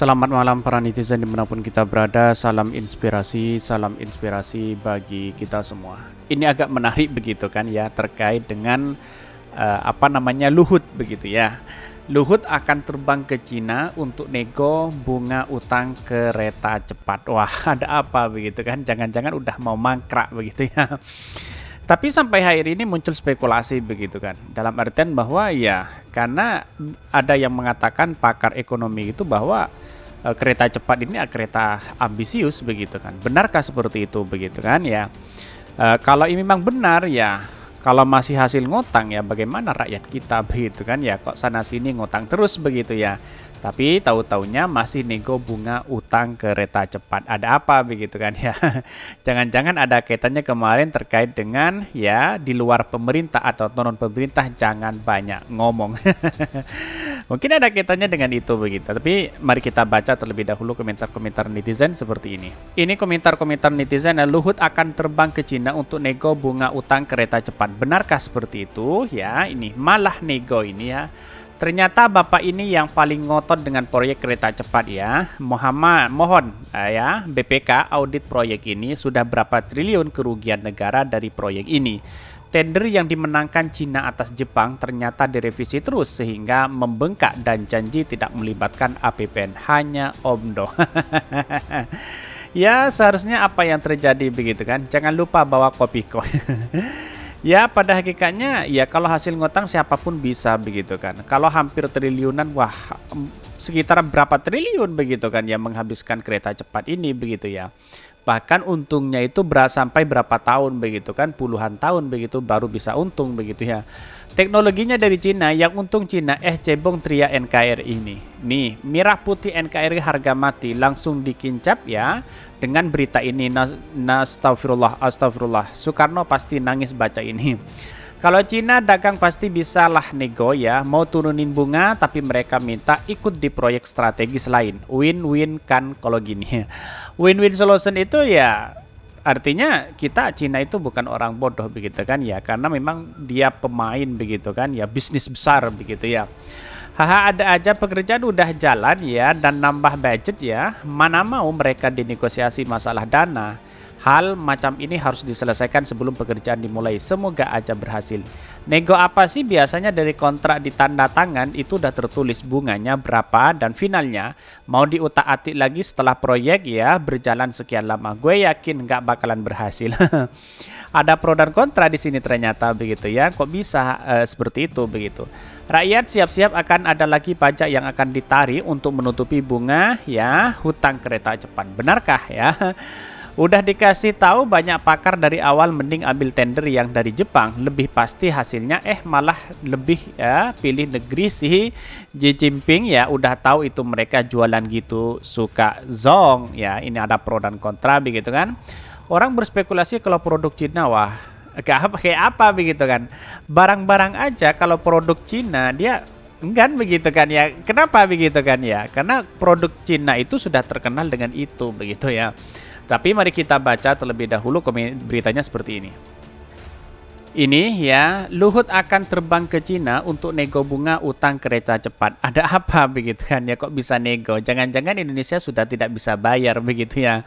Selamat malam para netizen dimanapun kita berada. Salam inspirasi bagi kita semua. Ini agak menarik begitu kan ya, terkait dengan Luhut begitu ya. Luhut akan terbang ke Cina untuk nego bunga utang kereta cepat. Wah, ada apa begitu kan? Jangan-jangan udah mau mangkrak begitu ya. Tapi sampai hari ini muncul spekulasi begitu kan. Dalam artian bahwa ya karena ada yang mengatakan pakar ekonomi itu bahwa kereta cepat ini kereta ambisius begitu kan. Benarkah seperti itu begitu kan ya? Kalau ini memang benar ya, kalau masih hasil ngutang ya bagaimana rakyat kita begitu kan ya, kok sana sini ngutang terus begitu ya. Tapi tahu-taunya masih nego bunga utang kereta cepat. Ada apa begitu kan ya? Jangan-jangan ada kaitannya kemarin terkait dengan ya di luar pemerintah atau non pemerintah jangan banyak ngomong. Mungkin ada kaitannya dengan itu begitu. Tapi mari kita baca terlebih dahulu komentar-komentar netizen seperti ini. Ini komentar-komentar netizen, Luhut akan terbang ke Cina untuk nego bunga utang kereta cepat. Benarkah seperti itu? Ya, ini malah nego ini ya. Ternyata Bapak ini yang paling ngotot dengan proyek kereta cepat ya. Mohon ya, BPK audit proyek ini sudah berapa triliun kerugian negara dari proyek ini. Tender yang dimenangkan Cina atas Jepang ternyata direvisi terus sehingga membengkak dan janji tidak melibatkan APBN, hanya omdo. Ya, seharusnya apa yang terjadi begitu kan? Jangan lupa bawa kopi kok. Ya, pada hakikatnya ya kalau hasil ngutang siapapun bisa begitu kan. Kalau hampir triliunan, wah sekitar berapa triliun begitu kan yang menghabiskan kereta cepat ini begitu ya. Bahkan untungnya itu sampai berapa tahun begitu kan, puluhan tahun begitu baru bisa untung begitu ya. Teknologinya dari Cina, yang untung Cina cebong tria NKRI ini. Nih, merah putih NKRI harga mati langsung dikincap ya. Dengan berita ini, astagfirullah. Soekarno pasti nangis baca ini. Kalau Cina dagang pasti bisa lah nego ya, mau turunin bunga tapi mereka minta ikut di proyek strategis lain. Win-win kan kalau gini. Win-win solution itu ya artinya kita Cina itu bukan orang bodoh begitu kan ya, karena memang dia pemain begitu kan ya, bisnis besar begitu ya. Haha, ada aja pekerjaan udah jalan ya dan nambah budget ya, mana mau mereka dinegosiasi masalah dana. Hal macam ini harus diselesaikan sebelum pekerjaan dimulai. Semoga aja berhasil. Nego apa sih? Biasanya dari kontrak ditanda tangan itu udah tertulis bunganya berapa dan finalnya mau diutak-atik lagi setelah proyek ya berjalan sekian lama. Gue yakin nggak bakalan berhasil. Ada pro dan kontra di sini ternyata begitu ya. Kok bisa seperti itu begitu? Rakyat siap-siap akan ada lagi pajak yang akan ditarik untuk menutupi bunga ya hutang kereta cepat. Benarkah ya? Udah dikasih tahu banyak pakar dari awal, mending ambil tender yang dari Jepang, lebih pasti hasilnya malah lebih ya pilih negeri si Xi Jinping ya, udah tahu itu mereka jualan gitu suka zong ya. Ini ada pro dan kontra begitu kan. Orang berspekulasi kalau produk Cina wah kayak apa begitu kan. Barang-barang aja kalau produk Cina dia enggan begitu kan ya. Kenapa begitu kan ya? Karena produk Cina itu sudah terkenal dengan itu begitu ya. Tapi mari kita baca terlebih dahulu beritanya seperti ini. Ini ya, Luhut akan terbang ke Cina untuk nego bunga utang kereta cepat. Ada apa begitu kan ya, kok bisa nego? Jangan-jangan Indonesia sudah tidak bisa bayar begitu ya.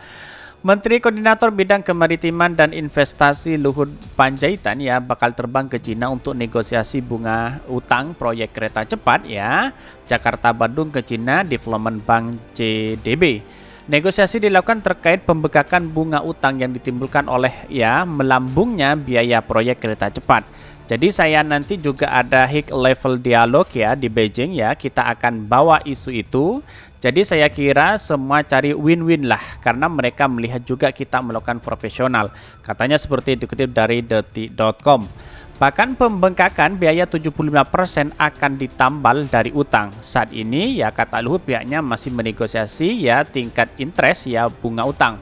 Menteri Koordinator Bidang Kemaritiman dan Investasi Luhut Panjaitan ya bakal terbang ke Cina untuk negosiasi bunga utang proyek kereta cepat ya. Jakarta Bandung ke Cina Development Bank CDB. Negosiasi dilakukan terkait pembengkakan bunga utang yang ditimbulkan oleh ya melambungnya biaya proyek kereta cepat. Jadi saya nanti juga ada high level dialog ya di Beijing ya, kita akan bawa isu itu. Jadi saya kira semua cari win-win lah, karena mereka melihat juga kita melakukan profesional. Katanya seperti dikutip dari detik.com. Bahkan pembengkakan biaya 75% akan ditambal dari utang. Saat ini ya kata Luhut pihaknya masih menegosiasi ya tingkat interest ya bunga utang.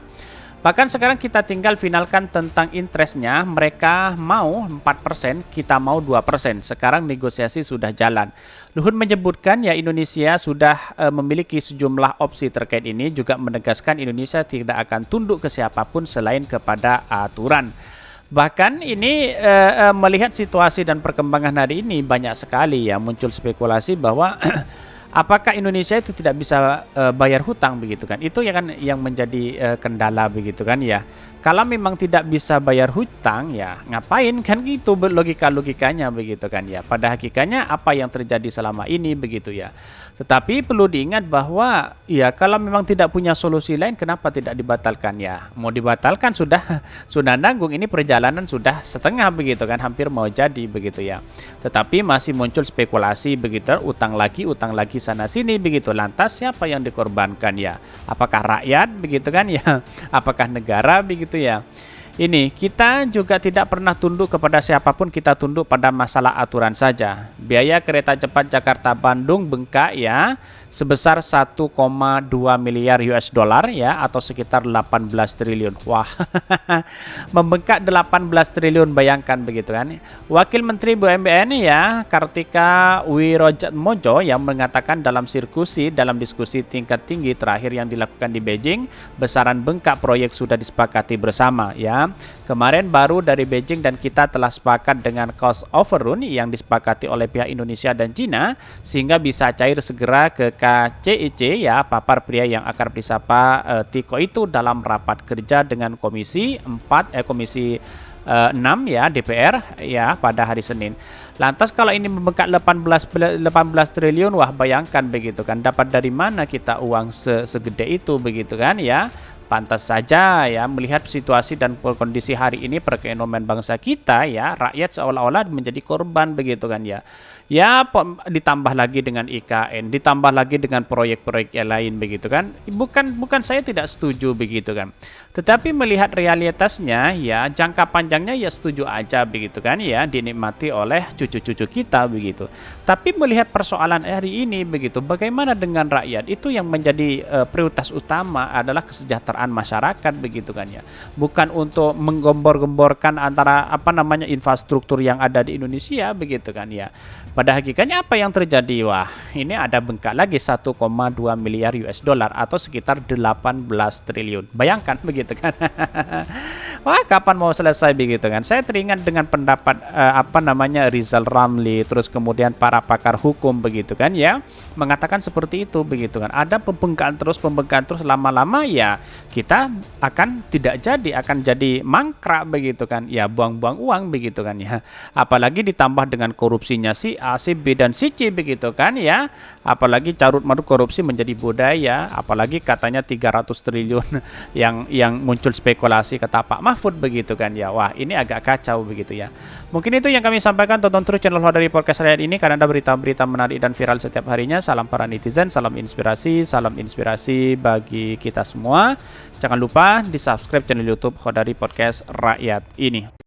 Bahkan sekarang kita tinggal finalkan tentang interestnya. Mereka mau 4%, kita mau 2%. Sekarang negosiasi sudah jalan. Luhut menyebutkan ya Indonesia sudah memiliki sejumlah opsi terkait ini, juga menegaskan Indonesia tidak akan tunduk ke siapapun selain kepada aturan. Bahkan ini melihat situasi dan perkembangan hari ini banyak sekali ya muncul spekulasi bahwa Apakah Indonesia itu tidak bisa bayar hutang begitu kan? Itu ya kan yang menjadi kendala begitu kan ya. Kalau memang tidak bisa bayar hutang ya ngapain kan, gitu logikanya begitu kan ya. Pada hakikatnya apa yang terjadi selama ini begitu ya. Tetapi perlu diingat bahwa ya kalau memang tidak punya solusi lain, kenapa tidak dibatalkan ya? Mau dibatalkan sudah nanggung, ini perjalanan sudah setengah begitu kan, hampir mau jadi begitu ya. Tetapi masih muncul spekulasi begitu, utang lagi sana sini begitu. Lantas siapa yang dikorbankan ya? Apakah rakyat begitu kan ya? Apakah negara begitu ya? Ini kita juga tidak pernah tunduk kepada siapapun, kita tunduk pada masalah aturan saja. Biaya kereta cepat Jakarta-Bandung bengkak ya sebesar 1,2 miliar US dollar ya, atau sekitar 18 triliun. Wah, membengkak 18 triliun, bayangkan begitu kan. Wakil Menteri BUMN ya Kartika Wirojatmojo yang mengatakan dalam diskusi tingkat tinggi terakhir yang dilakukan di Beijing, besaran bengkak proyek sudah disepakati bersama ya. Kemarin baru dari Beijing dan kita telah sepakat dengan cost overrun yang disepakati oleh pihak Indonesia dan Cina sehingga bisa cair segera ke KCIC ya, papar pria yang akrab disapa Tiko itu dalam rapat kerja dengan Komisi 6 ya DPR ya pada hari Senin. Lantas kalau ini membengkak 18 triliun, wah bayangkan begitu kan, dapat dari mana kita uang segede itu begitu kan ya. Pantas saja ya melihat situasi dan kondisi hari ini perekonomian bangsa kita ya, rakyat seolah-olah menjadi korban begitu kan ya. Ya ditambah lagi dengan IKN, ditambah lagi dengan proyek-proyek yang lain begitu kan. Bukan saya tidak setuju begitu kan. Tetapi melihat realitasnya ya, jangka panjangnya ya setuju aja begitu kan ya, dinikmati oleh cucu-cucu kita begitu. Tapi melihat persoalan hari ini begitu, bagaimana dengan rakyat? Itu yang menjadi prioritas utama adalah kesejahteraan masyarakat begitu kan ya. Bukan untuk menggembor-gemborkan antara infrastruktur yang ada di Indonesia begitu kan ya. Pada hakikatnya apa yang terjadi? Wah, ini ada bengkak lagi 1,2 miliar US dollar atau sekitar 18 triliun. Bayangkan begitu kan. Wah, kapan mau selesai begitu kan? Saya teringat dengan pendapat Rizal Ramli, terus kemudian para pakar hukum begitu kan ya, mengatakan seperti itu begitu kan. Ada pembengkakan terus lama-lama ya kita akan tidak jadi, akan jadi mangkrak begitu kan. Ya buang-buang uang begitu kan ya. Apalagi ditambah dengan korupsinya si A, si B dan si C begitu kan ya. Apalagi carut-marut korupsi menjadi budaya, apalagi katanya 300 triliun yang muncul spekulasi kata Pak Mahfud begitu kan ya. Wah, ini agak kacau begitu ya. Mungkin itu yang kami sampaikan. Tonton terus channel Hodari Podcast Rakyat ini karena ada berita-berita menarik dan viral setiap harinya. Salam para netizen, salam inspirasi bagi kita semua. Jangan lupa di subscribe channel YouTube Hodari Podcast Rakyat ini.